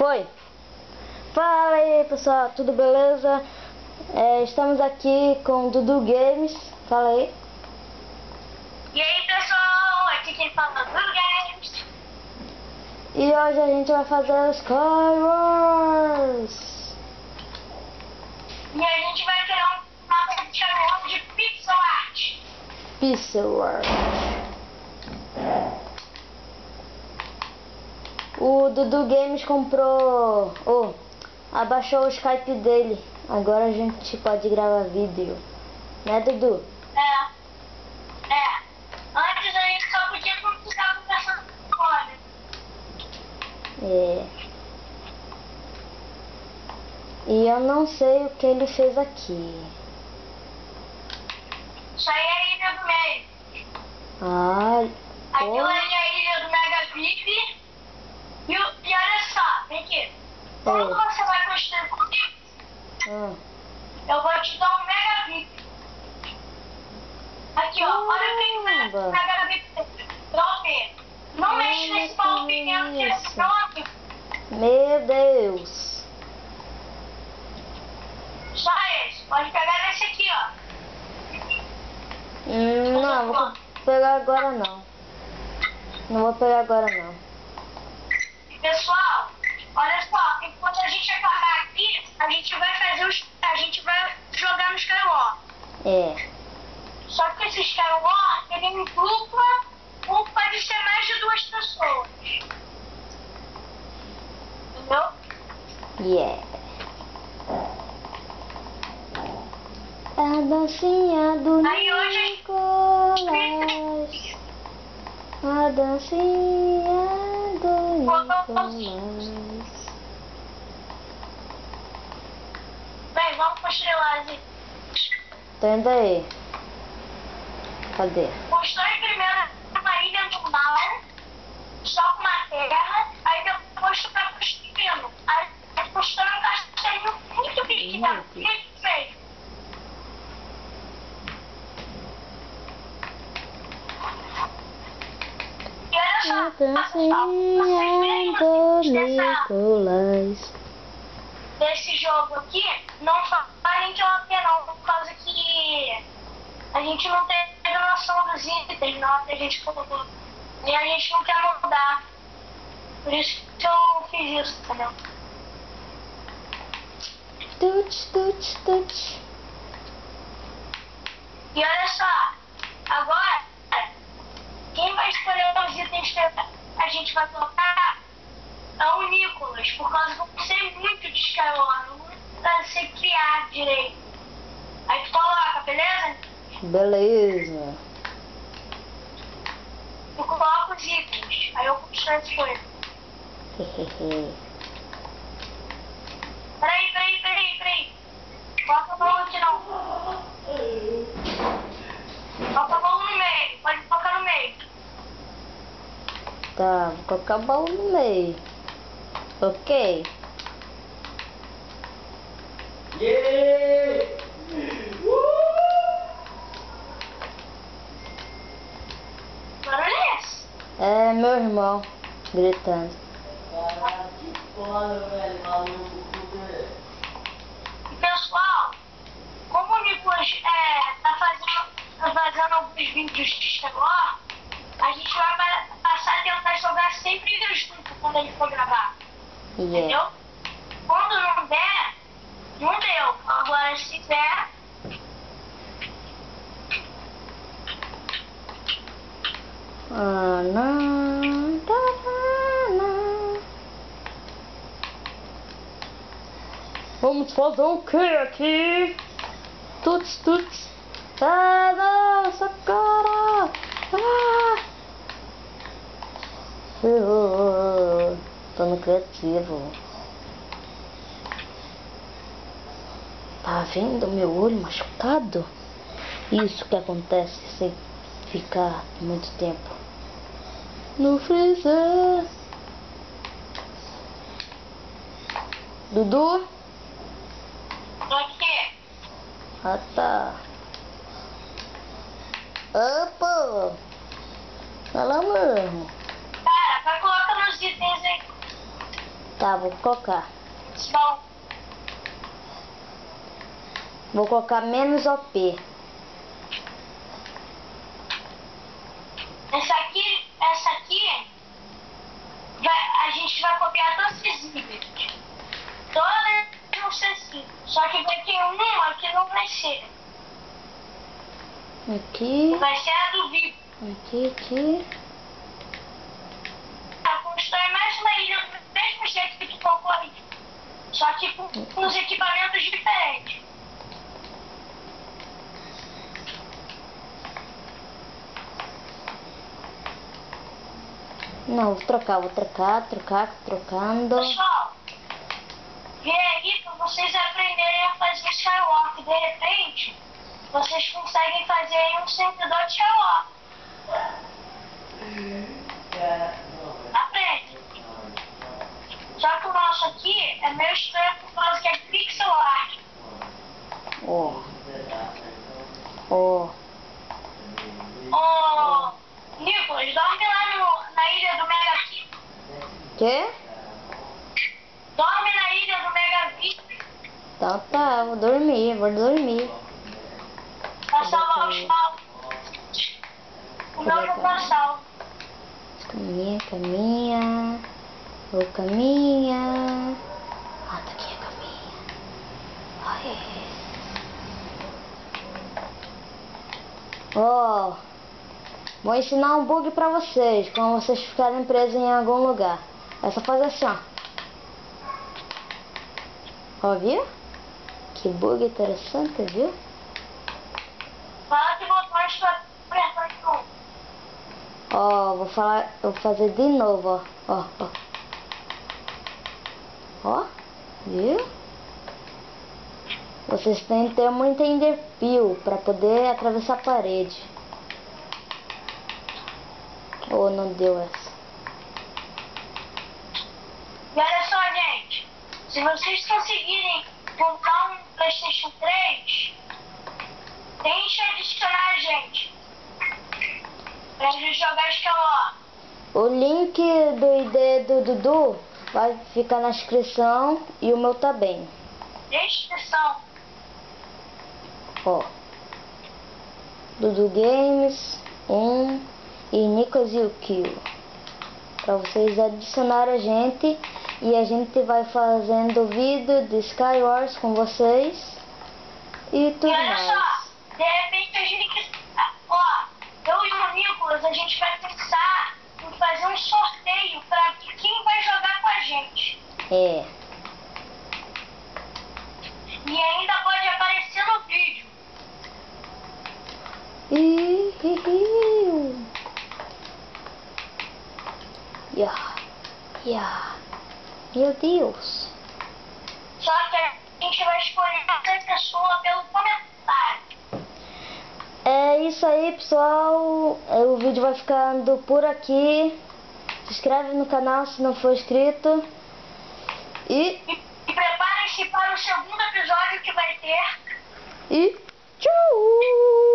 Foi! Fala aí pessoal, tudo beleza? Estamos aqui com o Dudu Games. Fala aí. E aí pessoal, aqui quem fala é o Dudu Games. E hoje a gente vai fazer Skywars. E a gente vai criar um mapa de channel de pixel art. Pixel art. O Dudu Games comprou, abaixou o Skype dele. Agora a gente pode gravar vídeo, né, Dudu? Antes a gente só podia ficar conversando fora. E eu não sei o que ele fez aqui. Isso aí é a ilha do meio. Aquilo ali é a ilha do Megavip. E olha só, vem aqui. Como você vai construir comigo? Eu vou te dar um Megavip. Aqui, ó. Olha o que o Megavip tem. Não mexe nesse baú pequeno que eles estão aqui. Meu Deus. Só esse. Pode pegar nesse aqui, ó. Não, vou pegar agora não. Não vou pegar agora não. Pessoal, olha só, enquanto a gente acabar aqui, a gente vai jogar no Skywar. Só que esse Skywar, ele em dupla, ou pode ser mais de 2 pessoas. Entendeu? A dancinha do Aí hoje Nicolas. A dancinha do Nicolas. Bem, vamos construir lá, Zi. Tô indo aí. Cadê? Constrói primeiro uma ilha no mar, só com uma terra, aí depois tu vai construindo. Aí constrói um castelinho muito pequeno, muito feio. E olha só, A dancinha do Nicolas. Desse jogo aqui, não falem que é uma pena, não, por causa que a gente não teve noção dos itens na hora que a gente colocou. E a gente não quer mudar. Por isso que eu fiz isso, entendeu? Tuts. E olha só, agora, quem vai escolher os itens que a gente vai colocar é o Nicolas, por causa que eu não sei muito de Skywar, eu não sei criar direito. Aí tu coloca, beleza? Beleza. Eu coloco os itens, aí eu construo as coisas. Peraí. Coloca o baú aqui não. Coloca o baú no meio, pode colocar no meio. Tá, vou colocar o baú no meio. Ok. Agora é esse. É meu irmão gritando. E pessoal, como o Nicolas tá fazendo alguns vídeos de Skywar, a gente vai passar a tentar jogar sempre junto quando ele for gravar. Entendeu? Quando não der, não deu. Agora se der, Vamos fazer o que aqui? Tuts. Não, socorro! Tô no criativo. Tá vendo meu olho machucado? Isso que acontece se ficar muito tempo no freezer. Dudu? aqui. Ah, tá. Opa! Fala mesmo. Cara, vai colocar nos itens aí. Tá, vou colocar. Bom, Vou colocar menos OP. essa aqui, a gente vai copiar todos esses vídeos. Todas vão ser assim. Só que vai ter uma que não vai ser. Aqui. Vai ser a do VIP. Aqui. Constrói mais uma ilha do mesmo jeito que tu colocou ali. Só que com os equipamentos diferentes. Não, vou trocar, trocando. Pessoal, vê aí pra vocês aprenderem a fazer Skywalk. De repente, vocês conseguem fazer aí um servidor de Skywalk. Aprende. Só que o nosso aqui é meio estranho por causa que é pixel art. Ó. Ô, Nicolas, dorme lá na ilha do Mega VIP. Quê? Dorme na ilha do Mega VIP. Então tá, vou dormir. Pra salvar os maus. O meu não tá salvo. Caminha. Vou caminha. Ah, tá aqui a caminha. Ai. Ó, vou ensinar um bug pra vocês, quando vocês ficarem presos em algum lugar. É só fazer assim, ó. Ó, viu? Que bug interessante, viu? Fala que botões tu apertou de novo. Ó, vou fazer de novo, ó. Ó, viu? Vocês têm que ter muito enderpeel para poder atravessar a parede. Oh, não deu essa. E olha só, gente. Se vocês conseguirem comprar um PlayStation 3, tente adicionar a gente. Pra gente jogar Skywalk. O link do ID do Dudu vai ficar na descrição e o meu também. Descrição. Ó, Dudu Games 1 e Nicolas e o Kill. Pra vocês adicionarem a gente e a gente vai fazendo vídeo de Skywars com vocês e tudo E olha mais. só, de repente a gente, ó, eu e o Nicolas, a gente vai pensar em fazer um sorteio pra quem vai jogar com a gente. É. E ainda pode aparecer no vídeo. Meu Deus. Só que a gente vai escolher essa pessoa pelo comentário. É isso aí, pessoal. O vídeo vai ficando por aqui. Se inscreve no canal se não for inscrito. E Preparem-se para o segundo episódio que vai ter. tchau!